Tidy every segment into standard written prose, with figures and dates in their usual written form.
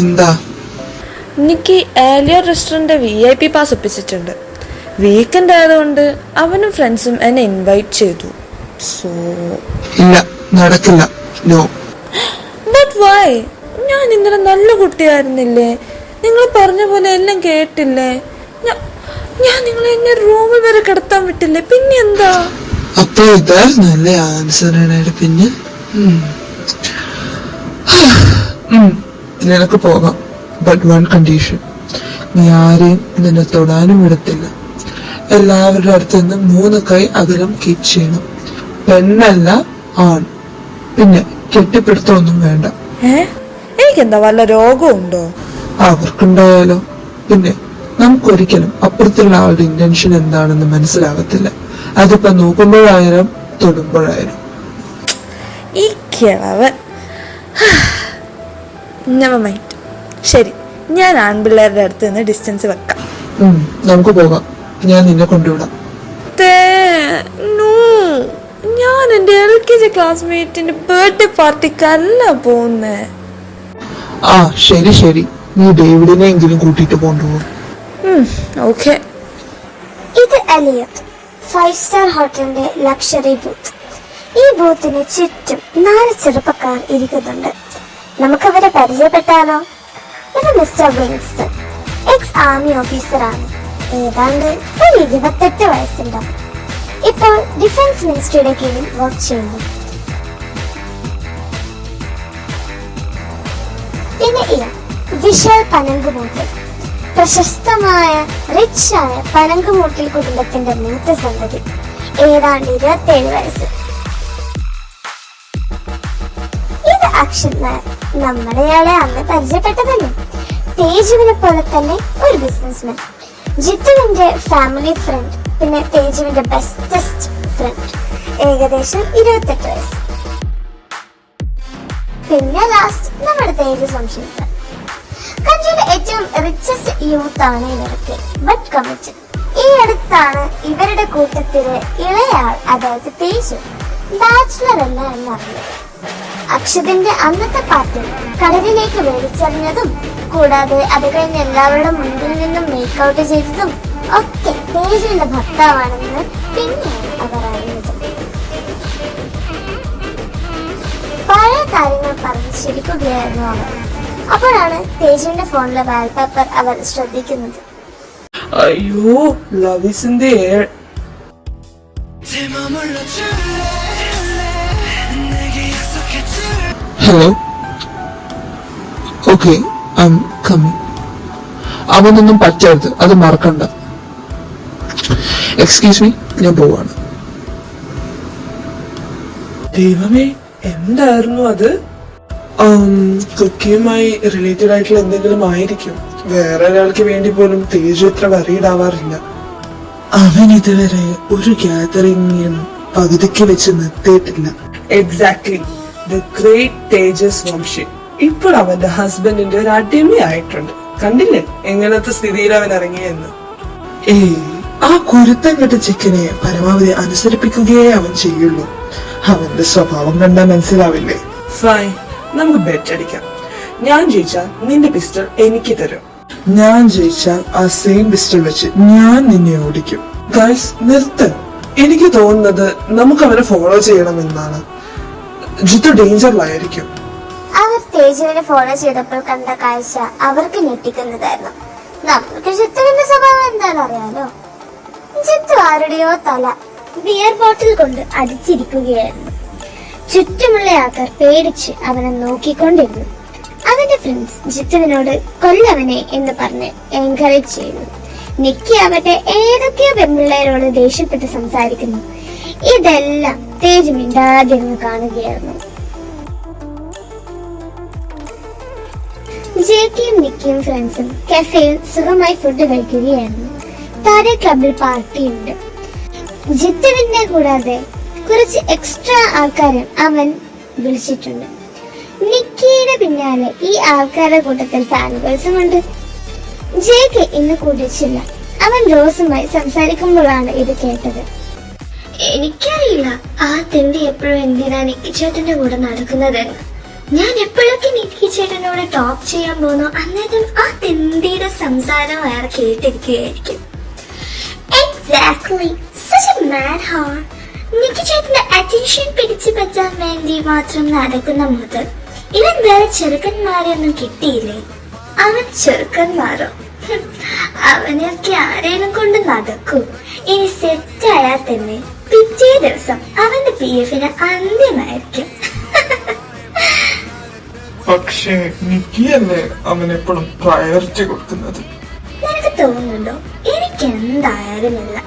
എന്താ? എനിക്ക് ഏലിയർ restaurant VIP pass ഒപ്പിച്ചിട്ടുണ്ട്. Weekend ആയതുകൊണ്ട് അവനും ഫ്രണ്ട്സും എന്നെ ഇൻവൈറ്റ് ചെയ്തു. സോ ഇല്ല, നടക്കില്ല. നോ. But why? ഞാൻ ഇന്നലെ നല്ല കുട്ടിയായിരുന്നില്ലേ? നിങ്ങൾ പറഞ്ഞ പോലെ എല്ലാം കേട്ടില്ലേ? ഞാൻ നിങ്ങളെ എന്നെ റൂമിൽ വരെ കിടത്താൻ വിട്ടില്ലേ? പിന്നെ എന്താ? അപ്പൊ ഇതായിരുന്നു നല്ല ആൻസറിനായിട്ട്. പിന്നെ നിനക്ക് പോകാം. ബട്ട് വൺ കണ്ടീഷൻ, നീ ആരെയും നിന്നെ തൊടാനും വിടത്തില്ല. എല്ലാവരുടെ അടുത്ത് നിന്ന് 3 കൈ അകലം കീപ്പ് ചെയ്യണം. പെണ്ണല്ല, ആൺ. പിന്നെ കെട്ടിപ്പിടുത്തൊന്നും വേണ്ട. എനിക്കെന്താ വല്ല രോഗമുണ്ടോ? അവർക്കുണ്ടായാലോ? പിന്നെ നമുക്കൊരിക്കലും അപ്പുറത്തുള്ള ആളുടെ ഇന്റൻഷൻ എന്താണെന്ന് മനസ്സിലാകത്തില്ല. അതിപ്പോ നോക്കുമ്പോഴായാലും തൊടുമ്പോഴായാലും. ഈ കിളവൻ. Never mind. ശരി, ഞാൻ ആൺപിള്ളേരുടെ അടുത്ത് നിന്ന് ഡിസ്റ്റൻസ് വെക്കാം. നമുക്ക് പോകാം. ഞാൻ നിന്നെ കൊണ്ടുവിടാം. ഞാൻ എന്റെ LKG ക്ലാസ്മേറ്റിന്റെ ബർത്ത്ഡേ പാർട്ടിക്കല്ല പോകുന്നേ. ആ ശരി ശരി, നീ ഡേവിഡിനെ എങ്കിലും കൂട്ടിട്ട് കൊണ്ടുപോകും. ഓക്കെ. ഇത് എലിയറ്റ് 5-സ്റ്റാർ ഹോട്ടലിന്റെ ലക്ഷറി ബൂത്ത്. ഈ ബൂത്തിന് ചുറ്റും 4 ചെറുപ്പക്കാർ ഇരിക്കുന്നുണ്ട്. നമുക്കവരെ പരിചയപ്പെട്ടാലോ? ഇത് മിസ്റ്റർ വിൻസ്റ്റൺ, എക്സ് ആർമി ഓഫീസറാണ്. ഏതാണ്ട് ഒരു 28 വയസ്സുണ്ടാവും. ഇപ്പോൾ ഡിഫൻസ് മിനിസ്ട്രിയുടെ കീഴിൽ വർക്ക് ചെയ്യുന്നു. പിന്നെ വിശാൽ പനങ്കുമൂട്ടിൽ, പ്രശസ്തമായ റിച്ചായ പനങ്കുമൂട്ടിൽ കുടുംബത്തിന്റെ മൂത്ത സന്തതി, ഏതാണ്ട് 27 വയസ്സ്. ഇത് അക്ഷത് നായർ, നമ്മളെയാളെ അന്ന് പരിചയപ്പെട്ടതല്ലേ. തേജുവിനെ പോലെ തന്നെ ഒരു ബിസിനസ്മാൻ, ജിത്തുവിന്റെ ഫാമിലി ഫ്രണ്ട്, പിന്നെ തേജുവിന്റെ ബെസ്റ്റസ്റ്റ് ഫ്രണ്ട്, ഏകദേശം 28 വയസ്സ്. പിന്നെ ലാസ്റ്റ് നമ്മുടെ തേജു സംശയിക്കാൻ. കൺട്രിയിലെ ഏറ്റവും റിച്ചസ്റ്റ് യൂത്ത് ആണ് ഇവർക്ക്, ബട്ട് കമ്മിറ്റഡ്. ഈ അടുത്താണ് ഇവരുടെ കൂട്ടത്തിലെ ഇളയാൾ, അതായത് തേജു, ബാച്ചിലർ അല്ല എന്നറിഞ്ഞത്. അക്ഷതിന്റെ അന്നത്തെ പാർട്ടി കടലിലേക്ക് വലിച്ചെറിഞ്ഞതും കൂടാതെ അത് കഴിഞ്ഞ് എല്ലാവരുടെ മുൻപിൽ നിന്നും മേക്കൗട്ട് ചെയ്തതും ഒക്കെ തേജുവിന്റെ ഭർത്താവാണെന്ന് പിന്നെയാണ് അവർ അറിഞ്ഞത്. പഴയ കാര്യങ്ങൾ പറഞ്ഞ് ചിരിക്കുകയായിരുന്നു അവർ. അപ്പോഴാണ് തേജുവിന്റെ ഫോണിലെ വാൾപേപ്പർ അവർ ശ്രദ്ധിക്കുന്നത്. അയ്യോ, love is in the air. Hello, okay, I am coming. അവനൊന്നും പറ്റരുത്, അത് മറക്കണ്ട. എക്സ്ക്യൂസ് മീ, ഞാൻ പോവാണ്. ദൈവമേ, എന്തായിരുന്നു അത്? കുക്കിയുമായി റിലേറ്റഡ് ആയിട്ടുള്ള എന്തെങ്കിലും ആയിരിക്കും. വേറെ ഒരാൾക്ക് വേണ്ടി പോലും തേജു ഇത്ര വറീഡാവാറില്ല. അവൻ ഇതുവരെ ഒരു ഗ്യാതറിംഗും പകുതിക്ക് വെച്ച് നിർത്തിയിട്ടില്ല. എക്സാക്ട്ലി, ദ ഗ്രേറ്റ് തേജസ് വംശി ഇപ്പോൾ അവന്റെ ഹസ്ബൻഡിന്റെ ഒരു അടിമയായിട്ടുണ്ട്. കണ്ടില്ലേ എങ്ങനത്തെ സ്ഥിതിയിൽ അവൻ ഇറങ്ങിയെന്ന്. ആ കുരുത്തം കെട്ട ചിക്കനെ പരമാവധി അനുസരിപ്പിക്കുകയേ അവൻ ചെയ്യുള്ളൂ. അവന്റെ സ്വഭാവം കണ്ടാൽ മനസ്സിലാവില്ലേ? ഫൈൻ, നമുക്ക് ബെറ്റ് അടിക്കാം. ഞാൻ ജയിച്ചാൽ നിന്റെ പിസ്റ്റൾ എനിക്ക് തരും. ഞാൻ ജയിച്ചാൽ ആ സെയിം പിസ്റ്റൾ വെച്ച് ഞാൻ നിന്നെ ഓടിക്കും. ഗൈസ്, നിർത്ത്. എനിക്ക് തോന്നുന്നത് നമുക്ക് അവനെ ഫോളോ ചെയ്യണമെന്നാണ്. ജിത്തു ഡേഞ്ചറിലായിരിക്കും. അവർ തേജുവിനെ ഫോളോ ചെയ്തപ്പോൾ കണ്ട കാഴ്ച അവർക്ക് ഞെട്ടിക്കുന്നതായിരുന്നു. നമുക്ക് ജിത്തുവിന്റെ സ്വഭാവം എന്താണെന്ന് അറിയാലോ. ജിത്തു ആരുടെയോ തല ബിയർ ബോട്ടിൽ കൊണ്ട് അടിച്ചിരിക്കുകയായിരുന്നു. ചുറ്റുമുള്ള ആൾക്കാർ പേടിച്ച് അവനെ നോക്കിക്കൊണ്ടിരുന്നു. അവന്റെ ഫ്രണ്ട്സ് ജിത്തുവിനോട് കൊല്ലവനെ എന്ന് പറഞ്ഞ് എൻകറേജ് ചെയ്യുന്നു. നിക്കി ആവട്ടെ ഏതൊക്കെയോ പെൺപിള്ളേരോട് ദേഷ്യപ്പെട്ട് സംസാരിക്കുന്നു. ഇതെല്ലാം തേജ് മിണ്ടാതിരുന്ന് കാണുകയായിരുന്നു. ജെക്കിയും നിക്കിയും ഫ്രണ്ട്സും കഫേയിൽ സുഖമായി ഫുഡ് കഴിക്കുകയായിരുന്നു. താരെ ക്ലബിൽ പാർട്ടിയുണ്ട്. ജിത്തുവിനെ കൂടാതെ കുറച്ച് എക്സ്ട്രാ ആൾക്കാരും അവൻ വിളിച്ചിട്ടുണ്ട്. നിക്കിയുടെ പിന്നാലെ ഈ ആൾക്കാരുടെ കൂട്ടത്തിൽ ഫാൻബോയ്സും ഉണ്ട്. ജെക്ക് ഇന്ന് കുടിച്ചില്ല. അവൻ റോസുമായി സംസാരിക്കുമ്പോഴാണ് ഇത് കേട്ടത്. എനിക്കറിയില്ല ആ തിണ്ടി എപ്പോഴും എന്തിനാ നിക്കി ചേട്ടന്റെ കൂടെ നടക്കുന്നതെന്ന്. ഞാൻ എപ്പോഴൊക്കെ നിക്കി ചേട്ടനോട് ടോക്ക് ചെയ്യാൻ പോകുന്നു അന്നേരം ആ തെണ്ടിയുടെ സംസാരം അയാൾ കേട്ടിരിക്കുകയായിരിക്കും. Exactly such a mad heart. Nikki ചേട്ടന്റെ അറ്റൻഷൻ പിടിച്ചു പറ്റാൻ വേണ്ടി മാത്രം നടക്കുന്ന മുതൽ ഇവൻ വേറെ ചെറുക്കന്മാരെ ഒന്നും കിട്ടിയില്ലേ? അവൻ ചെറുക്കന്മാരോ? അവനൊക്കെ ആരേലും കൊണ്ട് നടക്കൂ. ഇനി സെറ്റ് ആയാൽ തന്നെ പിറ്റേ ദിവസം അവന്റെ PF-ന് അന്ത്യമായിരിക്കും. പക്ഷേ നിക്കിയല്ലേ അവനെപ്പോഴും പ്രയോറിറ്റി കൊടുക്കുന്നത്. നിനക്ക് തോന്നുന്നുണ്ടോ? എനിക്ക് എന്തായാലുമില്ല.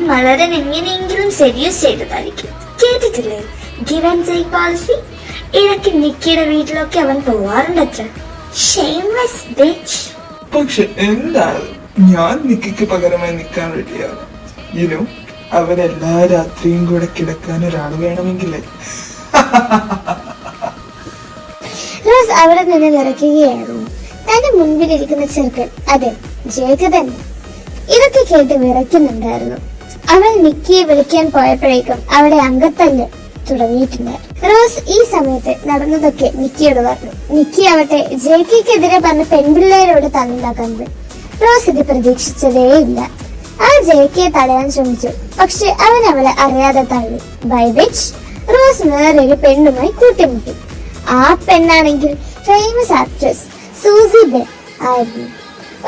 വളരൻ എങ്ങനെയെങ്കിലും സെഡ്യൂസ് ചെയ്തതായിരിക്കും. കേട്ടിട്ടില്ലേ ഗിവ് ആൻഡ് ടേക്ക് പോളിസി? ഇടയ്ക്ക് നിക്കിയുടെ വീട്ടിലൊക്കെ അവൻ പോവാറുണ്ടത്ര. Shameless bitch. പക്ഷെ എന്തായാലും ഞാൻ നിക്കിക്ക് പകരമായി നിൽക്കാൻ റെഡിയാണ്. യുനോ അവരെല്ലാ രാത്രിയും കൂടെ കിടക്കാൻ ഒരാൾ വേണമെങ്കിലേ. റോസ് അവിടെ നിന്ന് വിറയ്ക്കുകയായിരുന്നു. തന്റെ മുൻപിലിരിക്കുന്ന ചെറുക്കൻ അതെ ജേക്ക് തന്നെ. ഇതൊക്കെ കേട്ട് വിറയ്ക്കുന്നുണ്ടായിരുന്നു. അവൾ നിക്കിയെ വിളിക്കാൻ പോയപ്പോഴേക്കും അവിടെ അംഗത്തല്ല് തുടങ്ങിയിട്ടുണ്ടായിരുന്നു. റോസ് ഈ സമയത്ത് നടന്നതൊക്കെ നിക്കിയോട് പറഞ്ഞു. നിക്കി ആവട്ടെ ജേക്കെതിരെ പറഞ്ഞ പെൺപിള്ളേരോട് തല്ലുണ്ടാക്കാൻ പോയി. റോസ് ഇത് പ്രതീക്ഷിച്ചതേയില്ല. ആ ജേക്കിയെ തടയാൻ ശ്രമിച്ചു. പക്ഷെ അവൻ അവളെ അറിയാതെ തള്ളി. ബൈ വിച്ച് റോസ് വേറൊരു പെണ്ണുമായി കൂട്ടിമുട്ടി. ആ പെണ്ണാണെങ്കിൽ ഫേമസ് ആക്ട്രസ് സൂസി ബെ ആയിരുന്നു.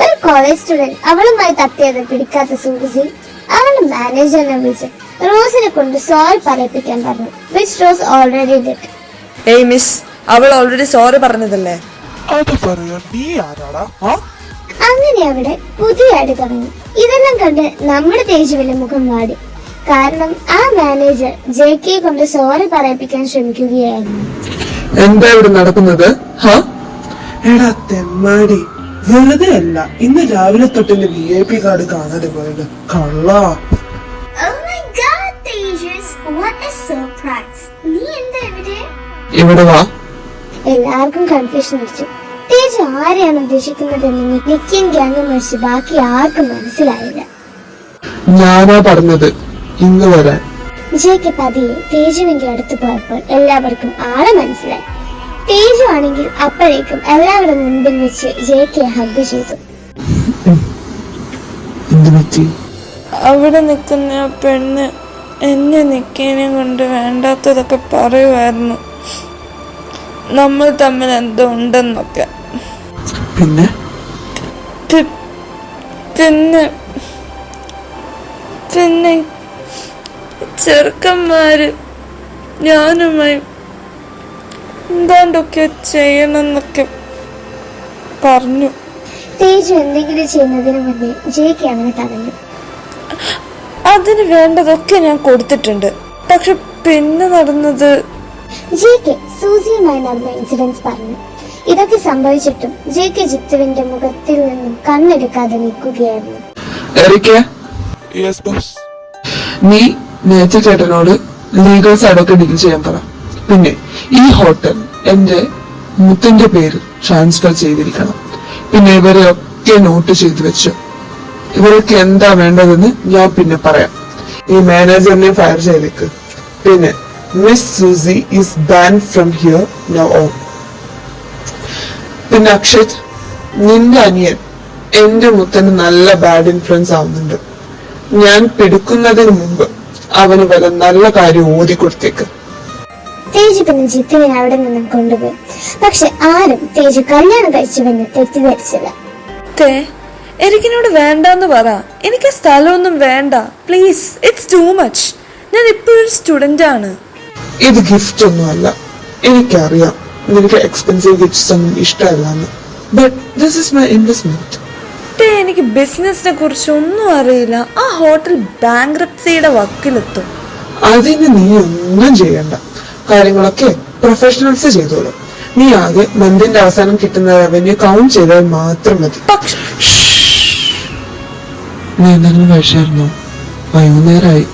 ഒരു കോളേജ് സ്റ്റുഡന്റ് അവളുമായി തട്ടിയത് പിടിക്കാത്ത സൂസി അവളുടെ മാനേജറിനെ വിളിച്ച് റോസിനെ കൊണ്ട് സോറി പറയിപ്പിക്കാൻ പറഞ്ഞു. Which rose already did. ഏയ് മിസ്, അവൾ ഓൾറെഡി സോറി പറഞ്ഞതല്ലേ? അത് പറയാ നീ ആരാടാ? അങ്ങനെ അവിടെ പുതിയ അടി തുടങ്ങി. ഇതെല്ലാം കണ്ട് നമ്മുടെ തേജുവിന്റെ മുഖം വാടി. കാരണം ആ മാനേജർ ജെയ്ക്കിയെ കൊണ്ട് സോറി പറയിപ്പിക്കാൻ ശ്രമിക്കുകയായിരുന്നു. എന്താ ഇവിടെ നടക്കുന്നത്? എടാ തെമ്മാടി, വെറുതെ അല്ല ഇന്ന് രാവിലെ തൊട്ട് എന്റെ VIP കാർഡ് കാണാതെ പോയത്. കള്ളാ. Oh my God, Tejas, what a surprise. നീ എന്താ ഇവിടെ? ഇവിടെ വാ. എല്ലാവർക്കും കൺഫ്യൂഷൻ അടിച്ചു. തേജ് ആരെയാണ് ഉദ്ദേശിക്കുന്നതെന്ന് നിക്കിയും ഗ്യാങ്ങും ഒഴിച്ച് ബാക്കി ആർക്കും മനസ്സിലായില്ല. ഞാനാ പറഞ്ഞത് ഇന്ന് വരാൻ. ജയ്ക്ക് പതിയെ തേജുവിന്റെ അടുത്ത് പോയപ്പോൾ എല്ലാവർക്കും ആളെ മനസ്സിലായി. തേജു ആണെങ്കിൽ അപ്പോഴേക്കും എല്ലാവരുടെ മുൻപിൽ വെച്ച് ജയ്ക്ക് ഹഗ് ചെയ്തു. അവിടെ നിൽക്കുന്ന ആ പെണ്ണ് എന്നെ നിക്കിനെയും കൊണ്ട് വേണ്ടാത്തതൊക്കെ പറയുമായിരുന്നു. നമ്മൾ തമ്മിൽ എന്തോ ഉണ്ടെന്നൊക്കെ. പിന്നെ പിന്നെ ചെറുക്കന്മാര് ഞാനുമായി എന്താണ്ടൊക്കെ ചെയ്യണമെന്നൊക്കെ പറഞ്ഞു. തേജു എന്തെങ്കിലും ചെയ്യുന്നതിന് മുന്നേ ജയ്ക്ക് അവനെ തടഞ്ഞു. അതിന് വേണ്ടതൊക്കെ ഞാൻ കൊടുത്തിട്ടുണ്ട്. പക്ഷെ പിന്നെ നടന്നത് ജയ്ക്ക് സൂസിയുമായി നടന്ന ഇൻസിഡൻസ് പറഞ്ഞു. ഇതൊക്കെ സംഭവിച്ചിട്ടും ജയ്ക്ക് ജിത്തുവിന്റെ മുഖത്തിൽ നിന്നും കണ്ണെടുക്കാതെ നിൽക്കുകയായിരുന്നു. നീ നേച്ചർ ചേട്ടനോട് ലീഗൽ സൈഡൊക്കെ ഡീൽ ചെയ്യാൻ പറ. പിന്നെ ഈ ഹോട്ടൽ എന്റെ മുത്തിന്റെ പേര് ട്രാൻസ്ഫർ ചെയ്തിരിക്കണം. പിന്നെ ഇവരെ ഒക്കെ നോട്ട് ചെയ്തു വെച്ചു. ഇവരൊക്കെ എന്താ വേണ്ടതെന്ന് ഞാൻ പിന്നെ പറയാം. ഈ മാനേജറിനെ ഫയർ ചെയ്തേക്ക്. പിന്നെ Miss Susie is ban from here now on. പിന്നെ അക്ഷത്, നിന്റെ അനിയൻ എന്റെ മുത്തന് നല്ല ബാഡ് ഇൻഫ്ലുവൻസ് ആവുന്നുണ്ട്. ഞാൻ പിടിക്കുന്നതിന് മുമ്പ് അവന് വല്ല നല്ല കാര്യം ഓതി കൊടുത്തേക്ക്. തേജു പിന്നെ ജിത്തുവിനെ അവിടെ നിന്നും കൊണ്ടുപോയി. പക്ഷെ ആരും തേജു കല്യാണം കഴിച്ചുവെന്ന് തെറ്റിദ്ധരിച്ചില്ല. എനിക്കിനോട് വേണ്ടെന്ന് പറ. എനിക്ക് സ്ഥലമൊന്നും വേണ്ട പ്ലീസ്. It's too much. ഞാൻ ഇപ്പോഴൊരു സ്റ്റുഡന്റ് ആണ്. ഇത് ഗിഫ്റ്റ് ഒന്നുമല്ല. എനിക്കറിയാം നിനക്ക് എക്സ്പെൻസീവ് ഗിഫ്റ്റ്സ് ഒന്നും ഇഷ്ടമല്ലെന്ന്. But this is my investment. എനിക്ക് ബിസിനസിനെ കുറിച്ച് ഒന്നും അറിയില്ല. ആ ഹോട്ടൽ ബാങ്ക്രപ്സിയുടെ വക്കിലെത്തും. അതിന് നീ ഒന്നും ചെയ്യണ്ട. കാര്യങ്ങളൊക്കെ പ്രൊഫഷണൽസ് ചെയ്തോളൂ. നീ ആകെ മന്തിന്റെ അവസാനം കിട്ടുന്ന റവന്യൂ കൗണ്ട് ചെയ്താൽ മാത്രം മതി. നീ എന്തെങ്കിലും കഴിച്ചായിരുന്നോ? വൈകുന്നേരമായി.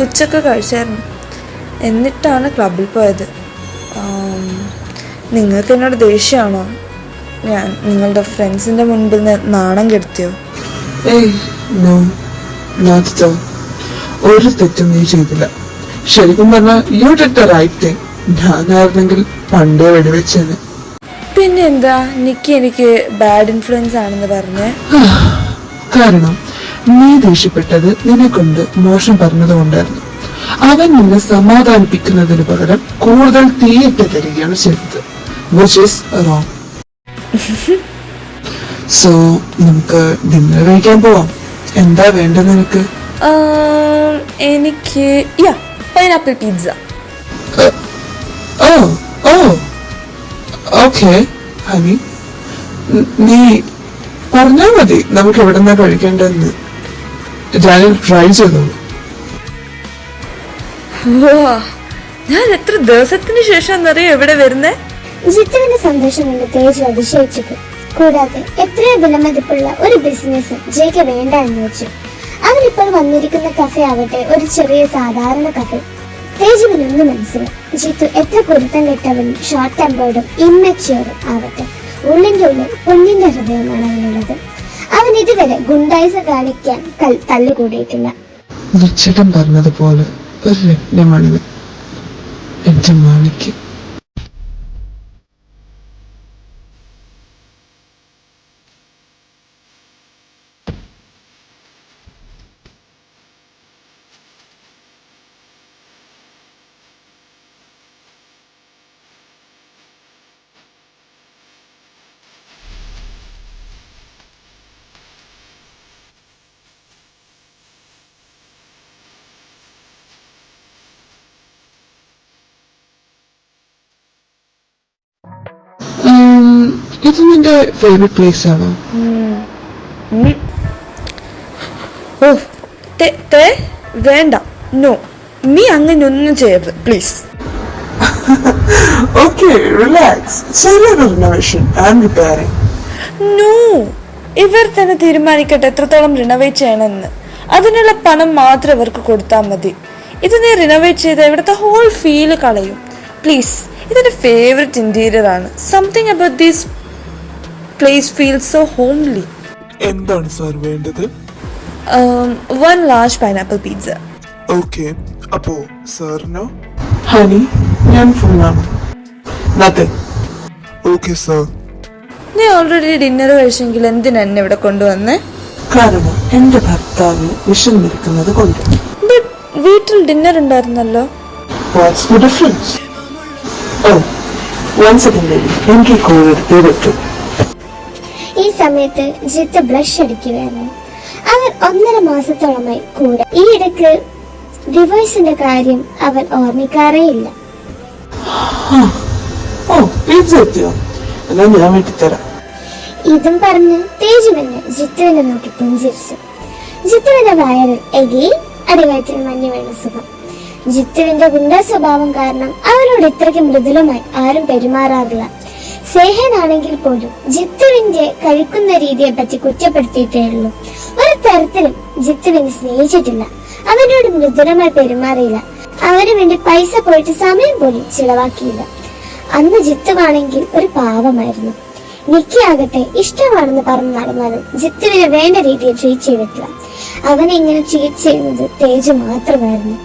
ഉച്ചക്ക് കഴിച്ചായിരുന്നു. എന്നിട്ടാണ് ക്ലബിൽ പോയത്. നിങ്ങൾക്ക് എന്നോട് ദേഷ്യമാണോ? ഞാൻ നിങ്ങളുടെ ഫ്രണ്ട്സിന്റെ മുൻപിൽ നാണം കെടുത്തിയോ? ഏയ് നോ, നോട്ട് അറ്റ് ഓൾ. ഒരു തെറ്റും നീ ചെയ്തില്ല. ശരിക്കും പറഞ്ഞാൽ you did the right thing. ഞാനായിരുന്നെങ്കിൽ പണ്ടേ വെടിവെച്ചേനെ. പിന്നെന്താ നിക്കി എനിക്ക് ബാഡ് ഇൻഫ്ലുവൻസ് ആണെന്ന് പറഞ്ഞേ? കാരണം നീ ദേഷ്യപ്പെട്ടത് നിന്നെ കൊണ്ട് മോശം പറഞ്ഞത് കൊണ്ടായിരുന്നു. അവൻ നിന്നെ സമാധാനിപ്പിക്കുന്നതിന് പകരം കൂടുതൽ തീയിട്ട് തരികയാണ് ചെയ്തത്. which is wrong. സോ നമുക്ക് ഡിന്നർ കഴിക്കാൻ പോവാം. എന്താ വേണ്ടത് നിനക്ക്? എനിക്ക് പൈനാപ്പിൾ പിസ്സ. ഓ ഓ ഓക്കെ ഹണി, നീ പറഞ്ഞാ മതി നമുക്ക് എവിടെ നിന്നാ കഴിക്കേണ്ടതെന്ന്. ഡാനിൽ ട്രൈ ചെയ്തോളൂ. ഞാൻ എത്ര ദിവസത്തിന് ശേഷം എന്നറിയോ എവിടെ വരുന്നേ? ജിത്തുവിന്റെ സന്തോഷം കൊണ്ട് തേജു അതിശയിച്ചു. കൂടാതെ എത്രയോ വിലമതിപ്പുള്ള ഒരു ബിസിനസ് ജയ്ക്ക് വേണ്ട എന്ന് വെച്ചു. അവനിപ്പോൾ വന്നിരിക്കുന്ന കഫേ ആവട്ടെ ഒരു ചെറിയ സാധാരണ കഫേ. തേജുവിനൊന്നും മനസ്സിലായി. ജിത്തു എത്ര കുരുത്തം കെട്ടവനും ഷോർട്ട് ടെമ്പേർഡും ഇമ്മച്യൂറും ആവട്ടെ, ഉള്ളിന്റെ ഉള്ളിൽ പൊന്നിന്റെ ഹൃദയമാണ് അവനുള്ളത്. അവൻ ഇതുവരെ ഗുണ്ടായിസ കാണിക്കാൻ തള്ളിക്കൂടിയിട്ടില്ല. നിശ്ചിതം പറഞ്ഞതുപോലെ ഒരു രത്നമാണിത് എന്റെ മാണിക്ക്. ഇത് നിന്റെ ഫേവറേറ്റ് പ്ലേസ് ആണോ? വേണ്ട, നോ, നീ അങ്ങനെ ഒന്നും ചെയ്യരുത് പ്ലീസ്. Okay, relax. ചെറിയൊരു റിനോവേഷൻ ആൻഡ് റിപ്പയറിംഗ്. നോ, ഇവർ തന്നെ തീരുമാനിക്കട്ടെ എത്രത്തോളം റിനോവേറ്റ് ചെയ്യണമെന്ന്. അതിനുള്ള പണം മാത്രം ഇവർക്ക് കൊടുത്താൽ മതി. ഇത് നീ റിനോവേറ്റ് ചെയ്ത ഇവിടുത്തെ ഹോൾ ഫീല് കളയും. പ്ലീസ്, ഇതെന്റെ ഫേവറേറ്റ് ഇന്റീരിയർ ആണ്. Something about this place feels so homely. എന്താണ് സാർ വേണ്ടത്? 1 large pineapple pizza. ഓക്കെ, അപ്പോ സാറിനോ? ഹണി, ഞാൻ ഫുള്ളാണ്. നത്തിങ്. Okay sir. നീ ഓൾറെഡി ഡിന്നർ കഴിച്ചെങ്കിൽ എന്തിനാ എന്നെ ഇവിടെ കൊണ്ടുവന്നേ? കാരണം എന്റെ ഭർത്താവ് വിശന്നിരിക്കുന്നത് കൊണ്ട്. ബട്ട് വീട്ടിൽ ഡിന്നർ ഉണ്ടായിരുന്നല്ലോ. What's the difference? Oh, one second baby. എനിക്ക് കോൾ എടുത്തേ പറ്റൂ. ഈ സമയത്ത് ജിത്ത് ബ്ലഷ് അടിക്കുകയായിരുന്നു. അവർ 1.5 മാസത്തോളമായി കൂടെ. ഈ ഇടയ്ക്ക് ഡിവോഴ്സിന്റെ കാര്യം അവൻ ഓർമ്മിക്കാറേയില്ല. ഓ, പിസ്സ എത്തിയോ? എന്നാ ഞാൻ വീട്ടിത്തരാം. ഇതും പറഞ്ഞ് തേജുവിന് ജിത്തുവിനെ നോക്കി പുഞ്ചിരിച്ചു. ജിത്തുവിന്റെ വയറിൽ എഗെയിൻ അടിവയറ്റിൽ മഞ്ഞ് വീണ സുഖം. ജിത്തുവിന്റെ ഗുണ്ടാ സ്വഭാവം കാരണം അവരോട് ഇത്രയ്ക്ക് മൃദുലമായി ആരും പെരുമാറാറില്ല. സ്നേഹനാണെങ്കിൽ പോലും ജിത്തുവിന്റെ കഴിക്കുന്ന രീതിയെ പറ്റി കുറ്റപ്പെടുത്തിയിട്ടേ ഉള്ളൂ. ഒരു തരത്തിലും ജിത്തുവിനെ സ്നേഹിച്ചിട്ടില്ല. അവനോട് മൃദുലമായി പെരുമാറിയില്ല. അവന് വേണ്ടി പൈസ പോയിട്ട് സമയം പോലും ചിലവാക്കിയില്ല. അന്ന് ജിത്തുവാണെങ്കിൽ ഒരു പാവമായിരുന്നു. നിക്കി ആകട്ടെ ഇഷ്ടമാണെന്ന് പറഞ്ഞു നടന്നാലും ജിത്തുവിനെ വേണ്ട രീതിയിൽ ട്രീറ്റ് ചെയ്തിട്ടില്ല. അവനെ ഇങ്ങനെ ട്രീറ്റ് ചെയ്യുന്നത് തേജു മാത്രമായിരുന്നു.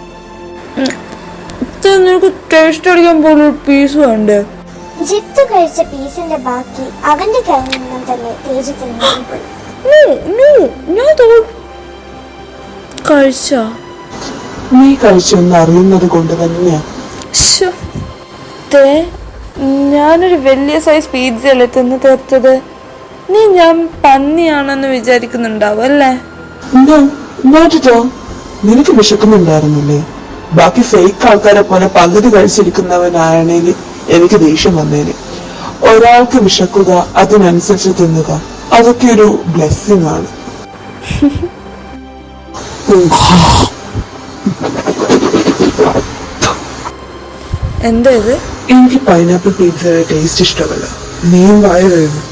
നിനക്ക് ടേസ്റ്റ് അടിക്കാൻ പോലും പീസ് വേണ്ടേ? ജിത്തു കഴിച്ച പീസിന്റെ ബാക്കി അവന്റെ കയ്യിൽ നിന്നും തന്നെ തേജു തിന്നുപോയി. കഴിച്ചോ? നീ കഴിച്ചൊന്ന് അറിയുന്നത് കൊണ്ട് തന്നെയാ. ഞാനൊരു വലിയ സൈസ് പിസ്സ അല്ലേ തിന്ന് തീർത്തത്. നീ ഞാൻ പന്നിയാണെന്ന് വിചാരിക്കുന്നുണ്ടാവും അല്ലേ? നിനക്ക് വിശക്കുന്നുണ്ടായിരുന്നില്ലേ? ബാക്കി ഫേക്ക് ആൾക്കാരെ പോലെ പകുതി കഴിച്ചിരിക്കുന്നവനാണെങ്കിൽ എനിക്ക് ദേഷ്യം വന്നേനെ. ഒരാൾക്ക് വിശക്കുക, അതിനനുസരിച്ച് തിന്നുക, അതൊക്കെ ഒരു ബ്ലെസ്സിംഗ് ആണ്. എന്താ ഇത്? എനിക്ക് പൈനാപ്പിൾ പിസ്സയുടെ ടേസ്റ്റ് ഇഷ്ടമല്ല. നീയും വായ കഴിയും.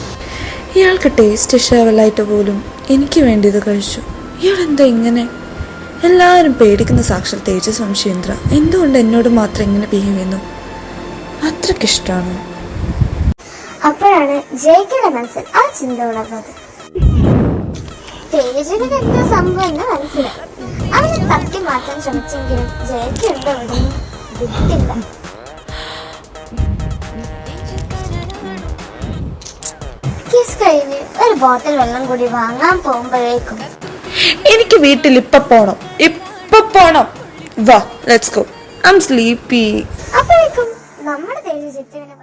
ഇയാൾക്ക് ടേസ്റ്റ് ഇഷ്ടമല്ലായിട്ട് പോലും എനിക്ക് വേണ്ടി ഇത് കഴിച്ചു. ഇയാൾ എന്താ ഇങ്ങനെ? എല്ലാവരും പേടിക്കുന്ന സാക്ഷാൽ തേജ സംശയേന്ദ്ര എന്തുകൊണ്ട് എന്നോട് മാത്രം ഇങ്ങനെ ബിഹേവ് ചെയ്യുന്നു? അത്രയ്ക്ക് ഇഷ്ടമാണ്. അപ്പോഴാണ് ജയിയുടെ മനസ്സിൽ ആ ചിന്ത ഉണർന്നത്. തേജുവിന് എന്താ സംഭവം എന്ന് മനസ്സിലായി. അവനെ തട്ടി മാറ്റാൻ ശ്രമിച്ചെങ്കിലും ജയക്ക് എവിടെയും വിട്ടില്ല. കിസ് കഴിഞ്ഞ് ഒരു ബോട്ടിൽ വെള്ളം കൂടി വാങ്ങാൻ പോകുമ്പോഴേക്കും എനിക്ക് വീട്ടിൽ ഇപ്പൊ പോണം. വാ, let's go. I am sleepy. അപ്പോഴേക്കും നമ്മുടെ Tej ജിത്തുവിനെ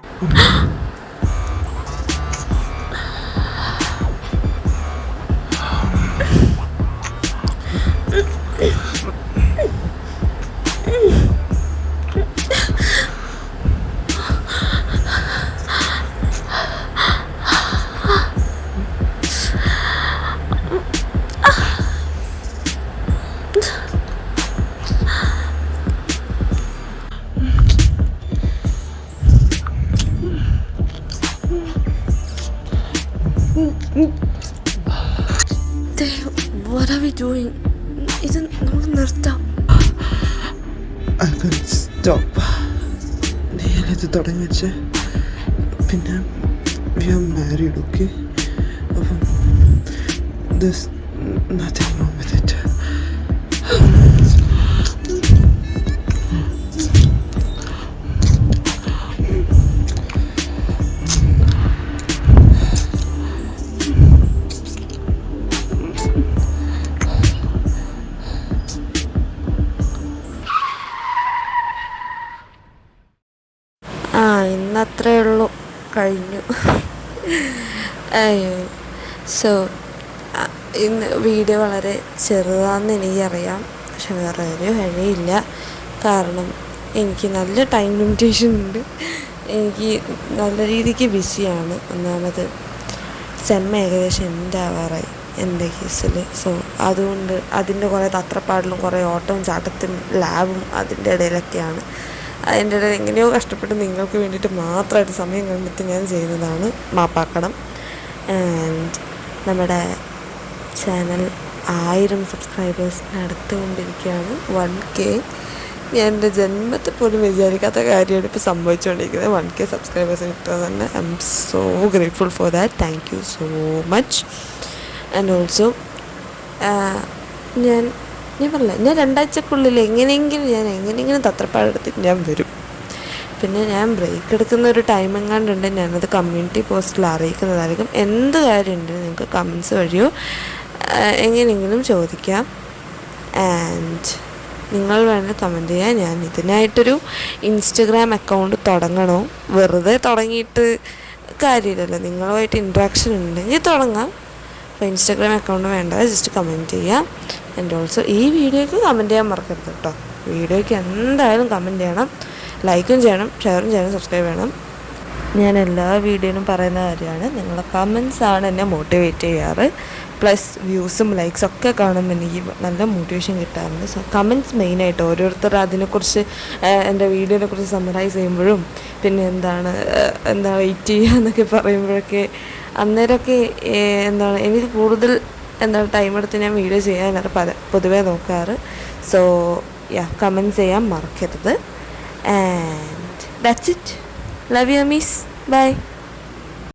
What are we doing? ഇത് നമ്മൾ നിർത്താം. I can't stop. ഞാനിത് തുടങ്ങി വെച്ച് പിന്നെ we are married, okay? അപ്പം there's nothing wrong with it. ഇന്നത്രേ ഉള്ളൂ, കഴിഞ്ഞു. സോ ഇന്ന് വീഡിയോ വളരെ ചെറുതാണെന്ന് എനിക്കറിയാം, പക്ഷെ വേറെ ഒരു വഴിയില്ല. കാരണം എനിക്ക് നല്ല ടൈം ലിമിറ്റേഷൻ ഉണ്ട്. എനിക്ക് നല്ല രീതിക്ക് ബിസിയാണ്. ഒന്നാമത് ഏകദേശം എൻ്റെ ആവാറായി എൻ്റെ കേസിൽ. സോ അതുകൊണ്ട് അതിൻ്റെ കുറേ തത്രപ്പാടിലും കുറേ ഓട്ടവും ചാട്ടത്തിനും ലാബും അതിൻ്റെ ഇടയിലൊക്കെയാണ്. അതിൻ്റെ ഇടയിൽ എങ്ങനെയോ കഷ്ടപ്പെട്ട് നിങ്ങൾക്ക് വേണ്ടിയിട്ട് മാത്രമായിട്ട് സമയം കണ്ടെത്തി ഞാൻ ചെയ്യുന്നതാണ്, മാപ്പാക്കണം. ആൻഡ് നമ്മുടെ ചാനൽ 1000 സബ്സ്ക്രൈബേഴ്സ് അടുത്തുകൊണ്ടിരിക്കുകയാണ്. 1K. ഞാൻ എൻ്റെ ജന്മത്തിൽ പോലും വിചാരിക്കാത്ത കാര്യമാണ് ഇപ്പോൾ സംഭവിച്ചുകൊണ്ടിരിക്കുന്നത്. 1K സബ്സ്ക്രൈബേഴ്സ് കിട്ടുക തന്നെ. I M so grateful for that. Thank you so much. And also ഞാൻ പറഞ്ഞില്ല, ഞാൻ 2 ആഴ്ചക്കുള്ളിൽ എങ്ങനെയെങ്കിലും തത്രപ്പാടെടുത്തിട്ട് ഞാൻ വരും. പിന്നെ ഞാൻ ബ്രേക്ക് എടുക്കുന്ന ഒരു ടൈം എങ്ങാണ്ടുണ്ട്, ഞാനത് കമ്മ്യൂണിറ്റി പോസ്റ്റിൽ അറിയിക്കുന്നതായിരിക്കും. എന്ത് കാര്യം ഉണ്ടെങ്കിലും നിങ്ങൾക്ക് കമൻസ് വഴിയോ എങ്ങനെയെങ്കിലും ചോദിക്കാം. ആൻഡ് നിങ്ങൾ വേണമെങ്കിൽ കമൻറ്റ് ചെയ്യാം. ഞാൻ ഇതിനായിട്ടൊരു ഇൻസ്റ്റഗ്രാം അക്കൗണ്ട് തുടങ്ങണോ? വെറുതെ തുടങ്ങിയിട്ട് കാര്യമില്ലല്ലോ, നിങ്ങളുമായിട്ട് ഇൻട്രാക്ഷൻ ഉണ്ടെങ്കിൽ തുടങ്ങാം. അപ്പോൾ ഇൻസ്റ്റഗ്രാം അക്കൗണ്ട് വേണ്ട, ജസ്റ്റ് കമൻറ്റ് ചെയ്യാം. ആൻഡ് ഓൾസോ ഈ വീഡിയോയ്ക്ക് കമൻറ്റ് ചെയ്യാൻ മറക്കരുത് കേട്ടോ. വീഡിയോയ്ക്ക് എന്തായാലും കമൻറ്റ് ചെയ്യണം, ലൈക്കും ചെയ്യണം, ഷെയറും ചെയ്യണം, സബ്സ്ക്രൈബ് ചെയ്യണം. ഞാൻ എല്ലാ വീഡിയോയിലും പറയുന്ന കാര്യമാണ്, നിങ്ങളുടെ കമൻസാണ് എന്നെ മോട്ടിവേറ്റ് ചെയ്യാറ്. പ്ലസ് വ്യൂസും ലൈക്സും ഒക്കെ കാണുമ്പോൾ എനിക്ക് നല്ല മോട്ടിവേഷൻ കിട്ടാറുണ്ട്. സോ കമൻറ്റ്സ് മെയിനായിട്ട് ഓരോരുത്തർ അതിനെക്കുറിച്ച് എൻ്റെ വീഡിയോനെക്കുറിച്ച് സമ്മറൈസ് ചെയ്യുമ്പോഴും പിന്നെ എന്താ വെയിറ്റ് ചെയ്യുക എന്നൊക്കെ പറയുമ്പോഴൊക്കെ അന്നേരമൊക്കെ എനിക്ക് കൂടുതൽ ടൈം എടുത്ത് ഞാൻ വീഡിയോ ചെയ്യാനാണ് പൊതുവേ നോക്കാറ്. സോ കമൻറ്റ്സ് ചെയ്യാൻ മറക്കരുത്. And that's it. Love you miss. By.